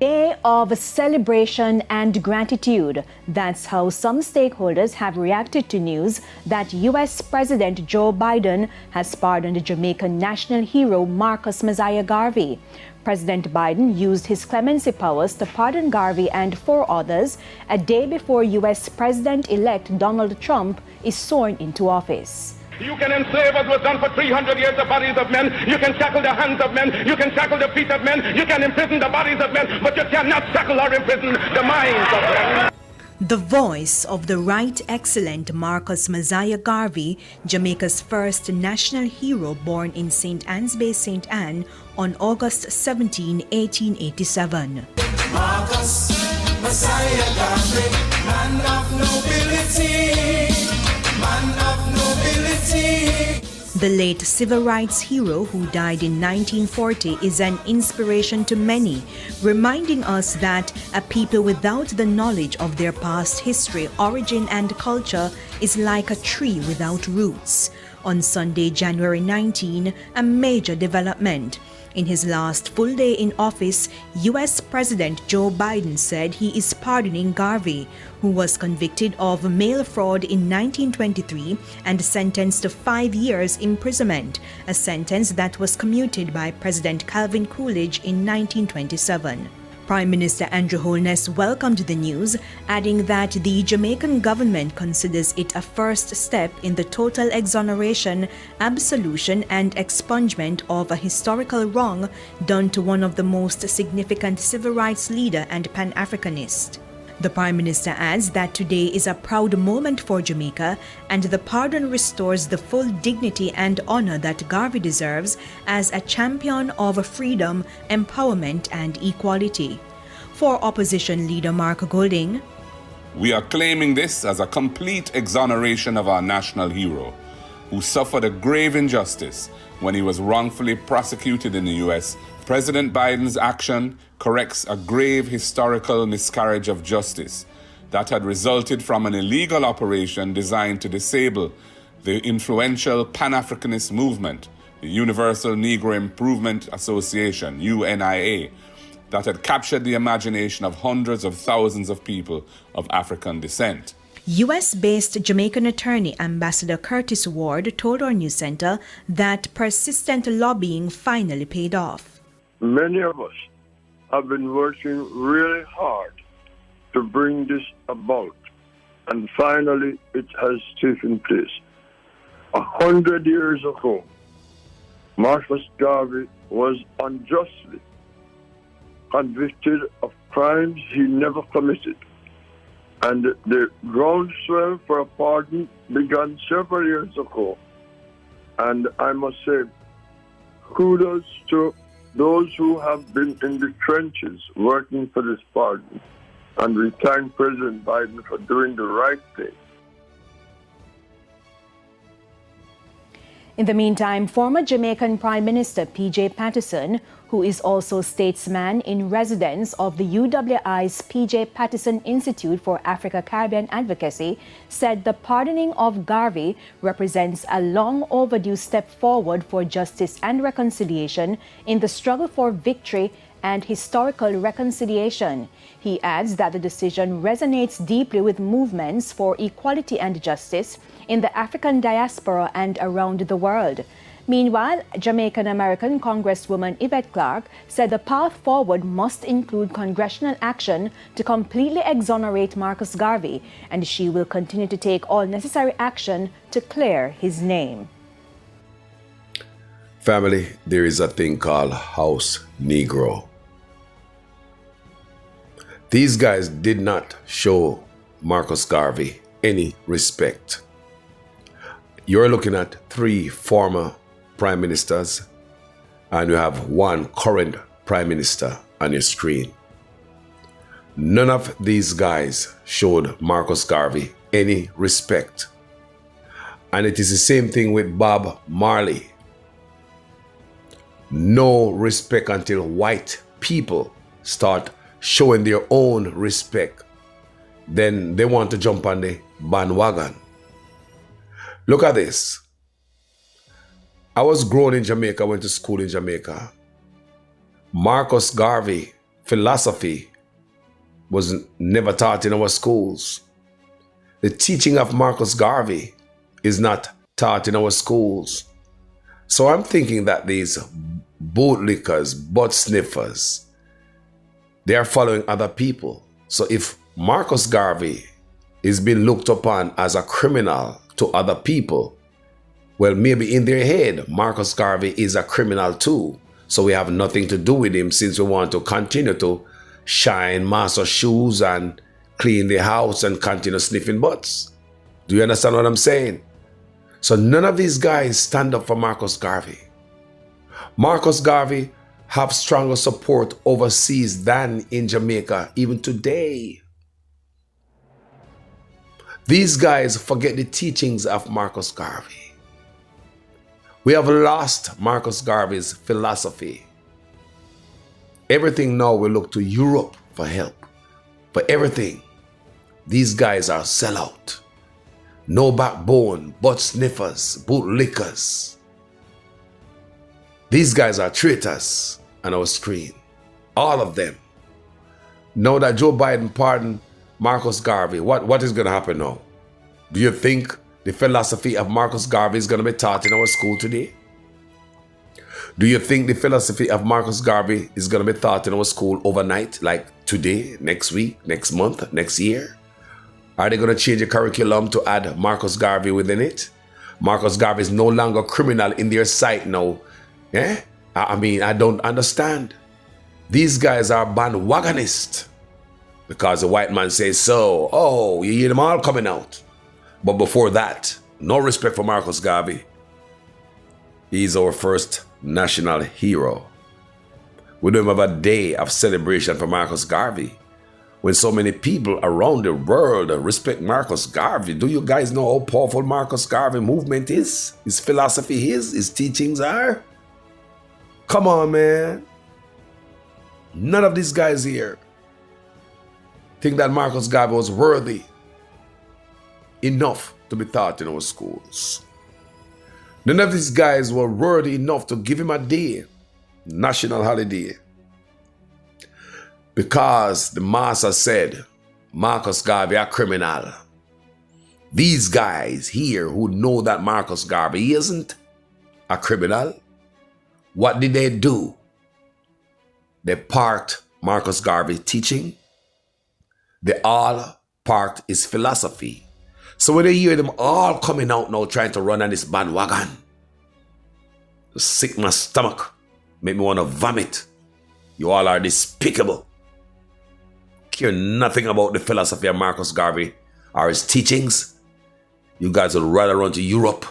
Day of celebration and gratitude. That's how some stakeholders have reacted to news that U.S. President Joe Biden has pardoned Jamaican national hero Marcus Messiah Garvey. President Biden used his clemency powers to pardon Garvey and 4 others a day before U.S. President-elect Donald Trump is sworn into office. You can enslave as was done for 300 years the bodies of men. You can shackle the hands of men. You can shackle the feet of men. You can imprison the bodies of men. But you cannot shackle or imprison the minds of men. The voice of the Right Excellent Marcus Messiah Garvey, Jamaica's first national hero born in St. Anne's Bay, St. Anne on August 17, 1887. Marcus Messiah Garvey, man of nobility, man of nobility. The late civil rights hero who died in 1940 is an inspiration to many, reminding us that a people without the knowledge of their past history, origin and culture is like a tree without roots. On Sunday, January 19, a major development. In his last full day in office, U.S. President Joe Biden said he is pardoning Garvey, who was convicted of mail fraud in 1923 and sentenced to 5 years imprisonment, a sentence that was commuted by President Calvin Coolidge in 1927. Prime Minister Andrew Holness welcomed the news, adding that the Jamaican government considers it a first step in the total exoneration, absolution and expungement of a historical wrong done to one of the most significant civil rights leader and Pan-Africanist. The Prime Minister adds that today is a proud moment for Jamaica and the pardon restores the full dignity and honor that Garvey deserves as a champion of freedom, empowerment and equality. For Opposition Leader Mark Golding, we are claiming this as a complete exoneration of our national hero, who suffered a grave injustice when he was wrongfully prosecuted in the U.S. President Biden's action corrects a grave historical miscarriage of justice that had resulted from an illegal operation designed to disable the influential Pan-Africanist movement, the Universal Negro Improvement Association, UNIA, that had captured the imagination of hundreds of thousands of people of African descent. U.S.-based Jamaican attorney Ambassador Curtis Ward told our news center that persistent lobbying finally paid off. Many of us have been working really hard to bring this about, and finally it has taken place. 100 years ago, Marcus Garvey was unjustly convicted of crimes he never committed, and the groundswell for a pardon began several years ago. And I must say, kudos to those who have been in the trenches working for this pardon. And we thank President Biden for doing the right thing. In the meantime, former Jamaican Prime Minister P.J. Patterson, who is also statesman in residence of the UWI's P.J. Patterson Institute for Africa-Caribbean Advocacy, said the pardoning of Garvey represents a long overdue step forward for justice and reconciliation in the struggle for victory and historical reconciliation. He adds that the decision resonates deeply with movements for equality and justice in the African diaspora and around the world. Meanwhile, Jamaican-American Congresswoman Yvette Clarke said the path forward must include congressional action to completely exonerate Marcus Garvey, and she will continue to take all necessary action to clear his name. Family, there is a thing called House Negro. These guys did not show Marcus Garvey any respect. You're looking at 3 former prime ministers, and you have 1 current prime minister on your screen. None of these guys showed Marcus Garvey any respect. And it is the same thing with Bob Marley. No respect until white people start showing their own respect. Then they want to jump on the bandwagon. Look at this. I was grown in Jamaica, went to school in Jamaica. Marcus Garvey philosophy was never taught in our schools. The teaching of Marcus Garvey is not taught in our schools. So I'm thinking that these bootlickers, butt sniffers, they are following other people. So if Marcus Garvey is being looked upon as a criminal to other people, well, maybe in their head, Marcus Garvey is a criminal too. So we have nothing to do with him since we want to continue to shine master shoes and clean the house and continue sniffing butts. Do you understand what I'm saying? So none of these guys stand up for Marcus Garvey. Marcus Garvey have stronger support overseas than in Jamaica even today. These guys forget the teachings of Marcus Garvey. We have lost Marcus Garvey's philosophy. Everything now we look to Europe for help. For everything. These guys are sellout. No backbone, butt sniffers, bootlickers. These guys are traitors on our screen. All of them. Now that Joe Biden pardoned Marcus Garvey, what is going to happen now? Do you think the philosophy of Marcus Garvey is going to be taught in our school today? Do you think the philosophy of Marcus Garvey is going to be taught in our school overnight, like today, next week, next month, next year? Are they going to change the curriculum to add Marcus Garvey within it? Marcus Garvey is no longer criminal in their sight now. Yeah? I mean, I don't understand. These guys are bandwagonists because the white man says so. Oh, you hear them all coming out. But before that, no respect for Marcus Garvey. He's our first national hero. We don't have a day of celebration for Marcus Garvey. When so many people around the world respect Marcus Garvey, do you guys know how powerful Marcus Garvey movement is? His philosophy is, his teachings are? Come on, man. None of these guys here think that Marcus Garvey was worthy enough to be taught in our schools. None of these guys were worthy enough to give him a day, national holiday. Because the master said, Marcus Garvey a criminal. These guys here who know that Marcus Garvey isn't a criminal, what did they do? They parked Marcus Garvey teaching. They all parked his philosophy. So when they hear them all coming out now trying to run on this bandwagon, sick my stomach, make me want to vomit. You all are despicable. Care nothing about the philosophy of Marcus Garvey or his teachings. You guys would rather run to Europe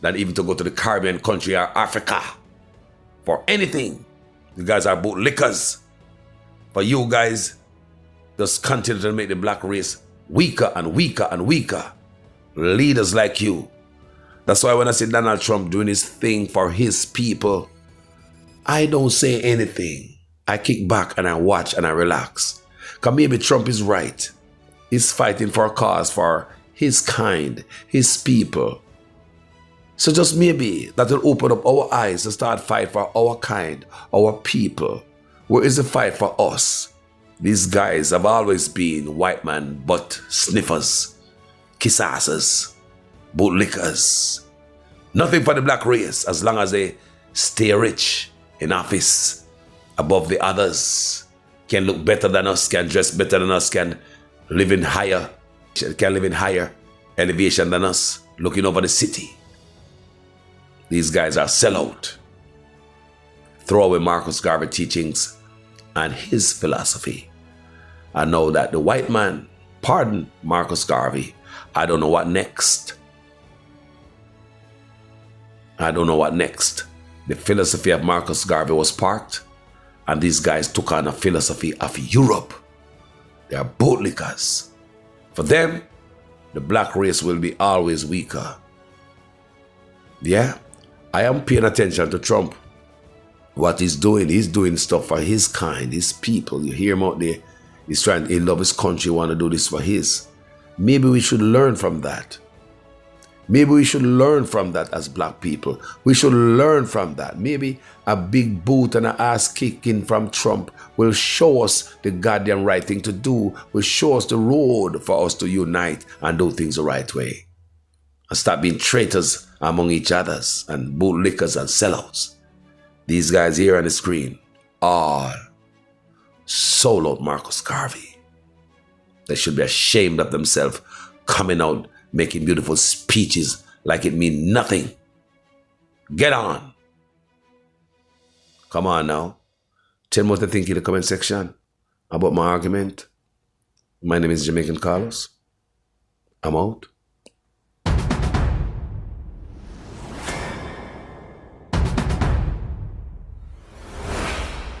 than even to go to the Caribbean country or Africa for anything. You guys are bootlickers. For you guys, just continue to make the black race weaker and weaker and weaker. Leaders like you. That's why when I see Donald Trump doing his thing for his people, I don't say anything. I kick back and I watch and I relax. Because maybe Trump is right. He's fighting for a cause for his kind, his people. So just maybe that will open up our eyes to start fight for our kind, our people. Where is the fight for us? These guys have always been white man butt sniffers, kiss asses, bootlickers. Nothing for the black race as long as they stay rich in office above the others. Can look better than us, can dress better than us, can live in higher elevation than us, looking over the city. These guys are sellout. Throw away Marcus Garvey teachings and his philosophy. I know that the white man pardoned Marcus Garvey. I don't know what next. I don't know what next. The philosophy of Marcus Garvey was parked, and these guys took on a philosophy of Europe. They are bootlickers. For them, the black race will be always weaker. Yeah, I am paying attention to Trump. What he's doing stuff for his kind, his people. You hear him out there. He love his country, want to do this for his. Maybe we should learn from that. Maybe we should learn from that as black people. We should learn from that. Maybe a big boot and an ass kicking from Trump will show us the goddamn right thing to do, will show us the road for us to unite and do things the right way. And stop being traitors among each others and bootlickers and sellouts. These guys here on the screen all sold out Marcus Garvey. They should be ashamed of themselves coming out making beautiful speeches like it mean nothing. Get on. Come on now. Tell me what you think in the comment section about my argument. My name is Jamaican Carlos. I'm out.